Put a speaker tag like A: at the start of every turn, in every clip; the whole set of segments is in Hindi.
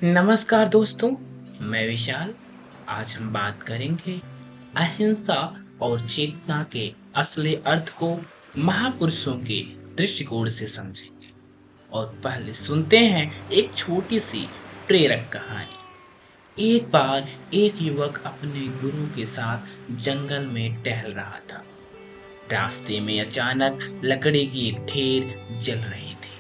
A: नमस्कार दोस्तों, मैं विशाल। आज हम बात करेंगे अहिंसा और चेतना के असली अर्थ को महापुरुषों के दृष्टिकोण से समझेंगे। और पहले सुनते हैं एक छोटी सी प्रेरक कहानी। एक बार एक युवक अपने गुरु के साथ जंगल में टहल रहा था। रास्ते में अचानक लकड़ी की एक ढेर जल रही थी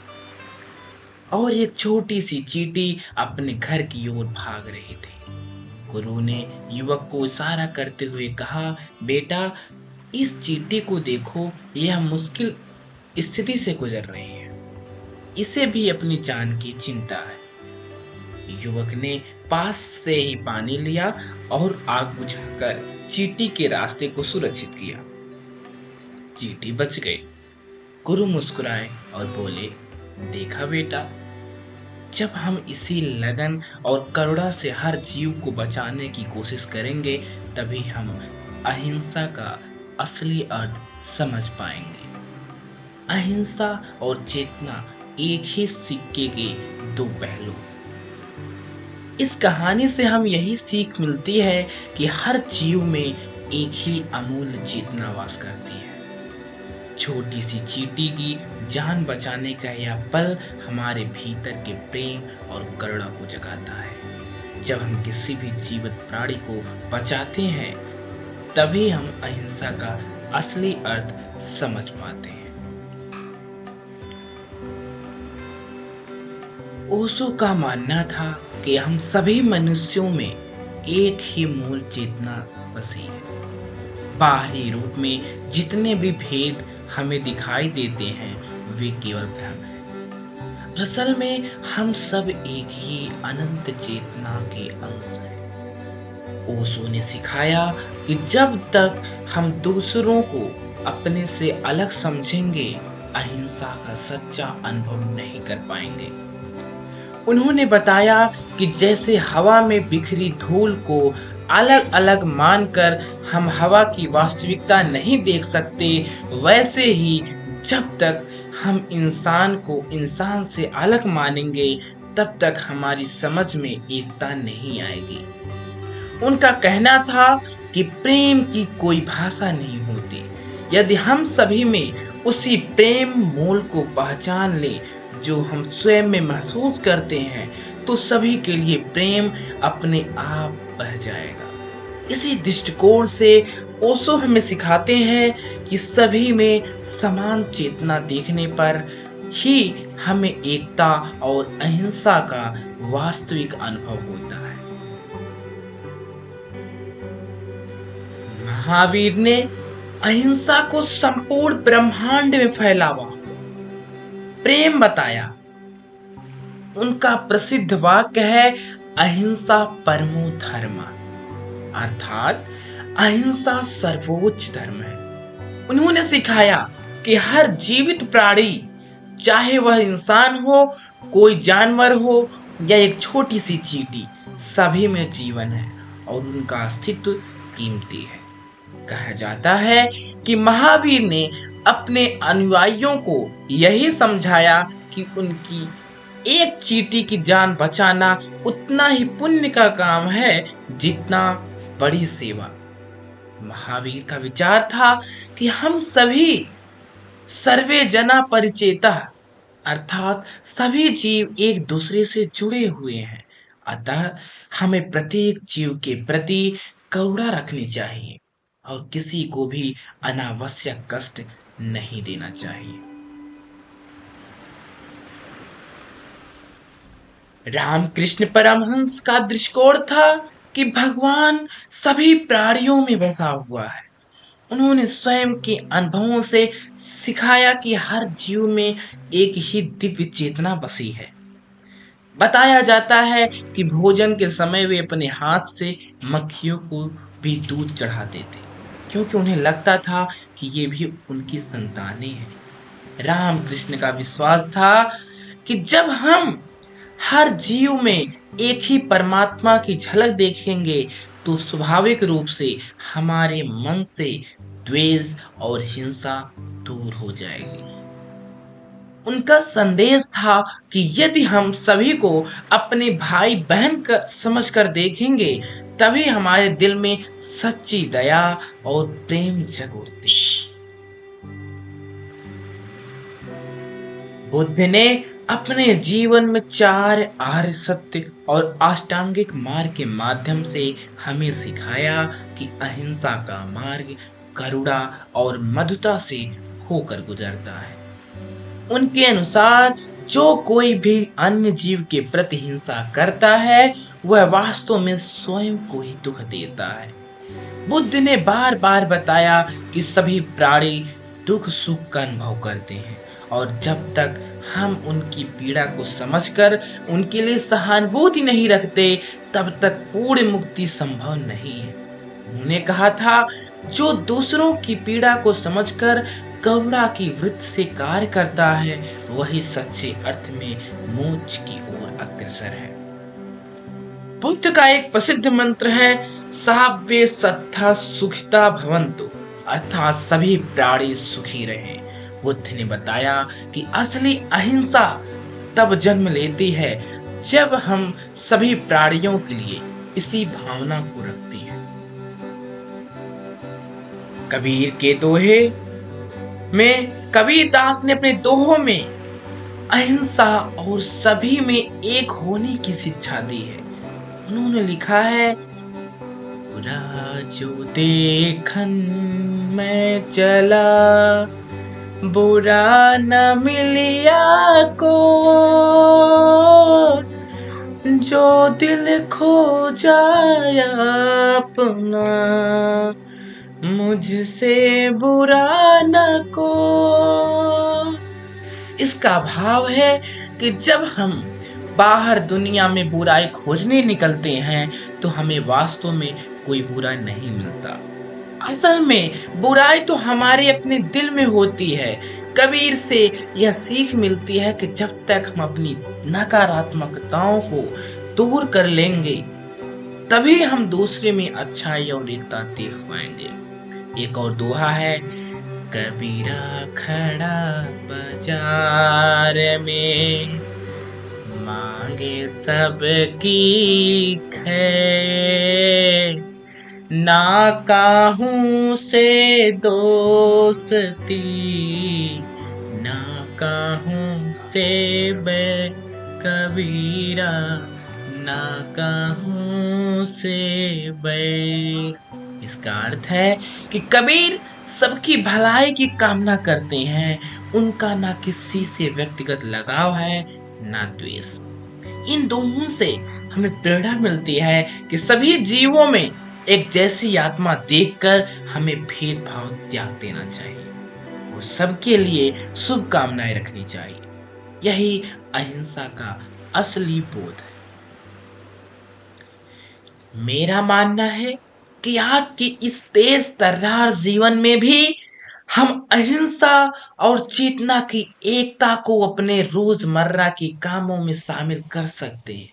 A: और एक छोटी सी चींटी अपने घर की ओर भाग रही थी। गुरु ने युवक को इशारा करते हुए कहा, बेटा, इस चींटी को देखो, यह मुश्किल स्थिति से गुजर रही है। इसे भी अपनी जान की चिंता है। युवक ने पास से ही पानी लिया और आग बुझाकर चींटी के रास्ते को सुरक्षित किया। चींटी बच गई। गुरु मुस्कुराए और बोले, देखा बेटा, जब हम इसी लगन और करुणा से हर जीव को बचाने की कोशिश करेंगे, तभी हम अहिंसा का असली अर्थ समझ पाएंगे। अहिंसा और चेतना एक ही सिक्के के दो पहलू। इस कहानी से हम यही सीख मिलती है कि हर जीव में एक ही अमूल्य चेतना वास करती है। छोटी सी चींटी की जान बचाने का यह पल हमारे भीतर के प्रेम और करुणा को जगाता है। जब हम किसी भी जीवित प्राणी को बचाते हैं, तभी हम अहिंसा का असली अर्थ समझ पाते हैं। ओशो का मानना था कि हम सभी मनुष्यों में एक ही मूल चेतना बसी है। बाहरी रूप में जितने भी भेद हमें दिखाई देते हैं, वे केवल भ्रम है। असल में हम सब एक ही अनंत चेतना के अंश हैं। ओशो ने सिखाया कि जब तक हम दूसरों को अपने से अलग समझेंगे, अहिंसा का सच्चा अनुभव नहीं कर पाएंगे। उन्होंने बताया कि जैसे हवा में बिखरी धूल को अलग अलग मानकर हम हवा की वास्तविकता नहीं देख सकते, वैसे ही जब तक हम इंसान को इंसान से अलग मानेंगे, तब तक हमारी समझ में एकता नहीं आएगी। उनका कहना था कि प्रेम की कोई भाषा नहीं होती। यदि हम सभी में उसी प्रेम मूल को पहचान लें जो हम स्वयं में महसूस करते हैं, तो सभी के लिए प्रेम अपने आप बह जाएगा। इसी दृष्टिकोण से ओशो हमें सिखाते हैं कि सभी में समान चेतना देखने पर ही हमें एकता और अहिंसा का वास्तविक अनुभव होता है। महावीर ने अहिंसा को संपूर्ण ब्रह्मांड में फैलावा प्रेम बताया। उनका प्रसिद्ध वाक्य है, अहिंसा परमो धर्म, अर्थात अहिंसा सर्वोच्च धर्म है। उन्होंने सिखाया कि हर जीवित प्राणी, चाहे वह इंसान हो, कोई जानवर हो या एक छोटी सी चींटी, सभी में जीवन है और उनका अस्तित्व कीमती है। कहा जाता है कि महावीर ने अपने अनुयायियों को यही समझाया कि उनकी एक चींटी की जान बचाना उतना ही पुण्य का काम है जितना बड़ी सेवा। महावीर का विचार था कि हम सभी सर्वे जना परिचेतः, अर्थात सभी जीव एक दूसरे से जुड़े हुए हैं। अतः हमें प्रत्येक जीव के प्रति करुणा रखनी चाहिए और किसी को भी अनावश्यक कष्ट नहीं देना चाहिए। रामकृष्ण परमहंस का दृष्टिकोण था कि भगवान सभी प्राणियों में बसा हुआ है। उन्होंने स्वयं के अनुभवों से सिखाया कि हर जीव में एक ही दिव्य चेतना बसी है। बताया जाता है कि भोजन के समय वे अपने हाथ से मक्खियों को भी दूध चढ़ाते थे, क्योंकि उन्हें लगता था कि ये भी उनकी संतानें हैं। रामकृष्ण का विश्वास था कि जब हम हर जीव में एक ही परमात्मा की झलक देखेंगे, तो स्वाभाविक रूप से हमारे मन से द्वेष और हिंसा दूर हो जाएगी। उनका संदेश था कि यदि हम सभी को अपने भाई बहन का समझकर देखेंगे, तभी हमारे दिल में सच्ची दया और प्रेम जगोती। बुद्ध ने अपने जीवन में चार आर्य सत्य और अष्टांगिक मार्ग के माध्यम से हमें सिखाया कि अहिंसा का मार्ग करुणा और मधुरता से होकर गुजरता है। उनके अनुसार जो कोई भी अन्य जीव के प्रति हिंसा करता है, वह वास्तव में स्वयं को ही दुख देता है। बुद्ध ने बार बार बताया कि सभी प्राणी दुख सुख का अनुभव करते हैं, और जब तक हम उनकी पीड़ा को समझकर उनके लिए सहानुभूति नहीं रखते, तब तक पूर्ण मुक्ति संभव नहीं है। उन्होंने कहा था, जो दूसरों की पीड़ा को समझकर करुणा की वृत्ति से कार्य करता है, वही सच्चे अर्थ में मोक्ष की ओर अग्रसर है। बुद्ध का एक प्रसिद्ध मंत्र है, साव्ये सत्ता सुखिता भवन्तु, अर्थात सभी प्राणी सुखी रहें। बुद्ध ने बताया कि असली अहिंसा तब जन्म लेती है जब हम सभी प्राणियों के लिए इसी भावना को रखते हैं। कबीर के दोहे में कबीर दास ने अपने दोहों में अहिंसा और सभी में एक होने की शिक्षा दी है। उन्होंने लिखा है, बुरा जो देखन मैं चला, बुरा न मिलिया को, जो दिल खो जाया अपना, मुझसे बुरा न को। इसका भाव है कि जब हम बाहर दुनिया में बुराई खोजने निकलते हैं, तो हमें वास्तव में कोई बुरा नहीं मिलता। असल में बुराई तो हमारे अपने दिल में होती है। कबीर से यह सीख मिलती है कि जब तक हम अपनी नकारात्मकताओं को दूर कर लेंगे, तभी हम दूसरे में अच्छाई और एकता देख पाएंगे। एक और दोहा है, कबीरा खड़ा बाजार में, मांगे सबकी खैर, ना काहू से दोस्ती, ना काहू से बैर, कबीरा ना काहू से बैर। इसका अर्थ है कि कबीर सबकी भलाई की कामना करते हैं। उनका ना किसी से व्यक्तिगत लगाव है, ना द्वेष। इन दोनों से हमें प्रेरणा मिलती है कि सभी जीवों में एक जैसी आत्मा देखकर हमें भेदभाव त्याग देना चाहिए और सबके लिए शुभकामनाएं रखनी चाहिए। यही अहिंसा का असली बोध है। मेरा मानना है कि आज की इस तेज तर्रार जीवन में भी हम अहिंसा और चेतना की एकता को अपने रोजमर्रा के कामों में शामिल कर सकते हैं।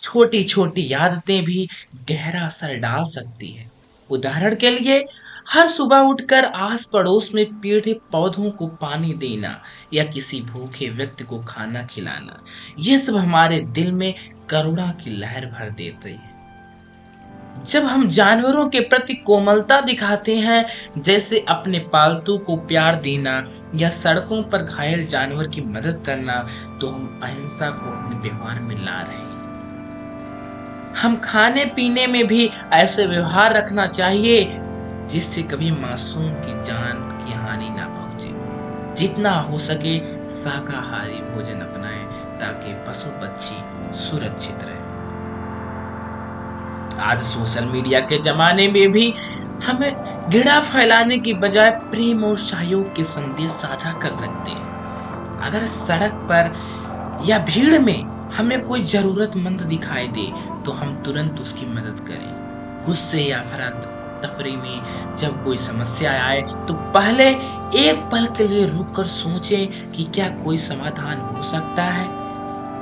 A: छोटी छोटी आदतें भी गहरा असर डाल सकती है। उदाहरण के लिए, हर सुबह उठकर आस पड़ोस में पेड़ पौधों को पानी देना या किसी भूखे व्यक्ति को खाना खिलाना, ये सब हमारे दिल में करुणा की लहर भर देते हैं। जब हम जानवरों के प्रति कोमलता दिखाते हैं, जैसे अपने पालतू को प्यार देना या सड़कों पर घायल जानवर की मदद करना, तो हम अहिंसा को अपने व्यवहार में ला रहे हैं। हम खाने पीने में भी ऐसे व्यवहार रखना चाहिए जिससे कभी मासूम की जान की हानि ना पहुंचे। जितना हो सके शाकाहारी भोजन अपनाएं ताकि पशु पक्षी सुरक्षित रहे। आज सोशल मीडिया के जमाने में भी हमें घृणा फैलाने की बजाय प्रेम और सहयोग के संदेश साझा कर सकते हैं। अगर सड़क पर या भीड़ में हमें कोई जरूरतमंद दिखाई दे, तो हम तुरंत उसकी मदद करें। गुस्से या अफरा तफरी में जब कोई समस्या आए, तो पहले एक पल के लिए रुककर सोचें कि क्या कोई समाधान हो सकता है।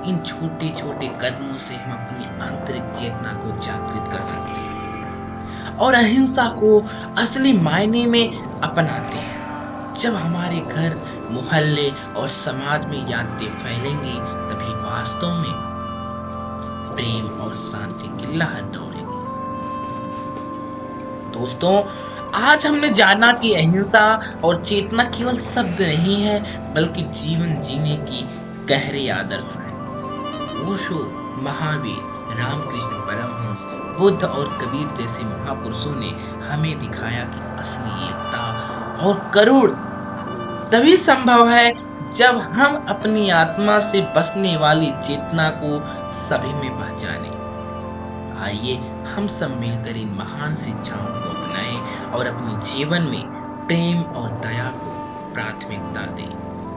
A: इन छोटे छोटे कदमों से हम अपनी आंतरिक चेतना को जागृत कर सकते हैं और अहिंसा को असली मायने में अपनाते हैं। जब हमारे घर, मोहल्ले और समाज में ये आदतें फैलेंगी, तभी वास्तव में प्रेम और शांति की लहर दौड़ेगी। दोस्तों, आज हमने जाना कि अहिंसा और चेतना केवल शब्द नहीं है, बल्कि जीवन जीने की गहरे आदर्श है। ओशो, महावीर, रामकृष्ण परमहंस, बुद्ध और कबीर जैसे महापुरुषों ने हमें दिखाया कि असली एकता और करुण तभी संभव है जब हम अपनी आत्मा से बसने वाली चेतना को सभी में पहचानें। आइए हम सब मिलकर इन महान शिक्षाओं को अपनाएं और अपने जीवन में प्रेम और दया को प्राथमिकता दें।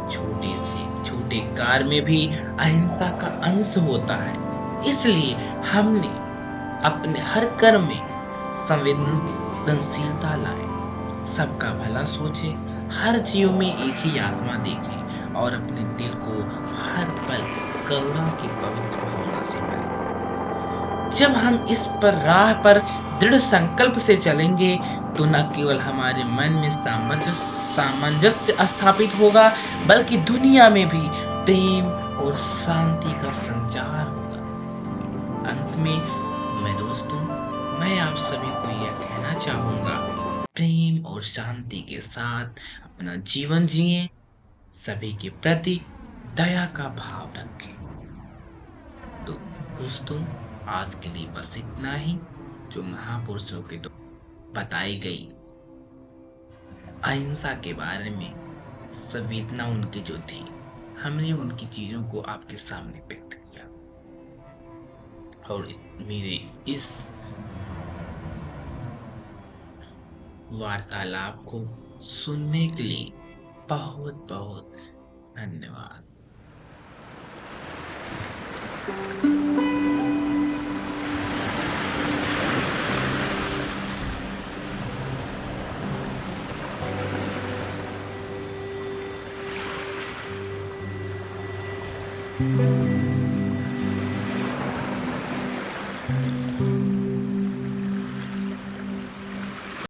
A: छोटे से छोटे कार्य में भी अहिंसा का अंश होता है, इसलिए हमने अपने हर कर्म में संवेदनशीलता लाए, सबका भला सोचे, हर जीव में एक ही आत्मा देखें और अपने दिल को हर पल करुणा की पवित्र भावना से भरें। जब हम इस पर राह पर दृढ़ संकल्प से चलेंगे, तो न केवल हमारे मन में सामंजस्य स्थापित होगा, बल्कि दुनिया में भी प्रेम और शांति का संचार होगा। अंत में मैं आप सभी को यह कहना चाहूंगा, प्रेम और शांति के साथ अपना जीवन जिएं, सभी के प्रति दया का भाव रखें। तो दोस्तों, आज के लिए बस इतना ही। जो महापुरुषों के द्वारा बताई गई अहिंसा के बारे में संवेदना उनकी जो थी, हमने उनकी चीजों को आपके सामने व्यक्त किया। और मेरे इस वार्तालाप को सुनने के लिए बहुत बहुत धन्यवाद।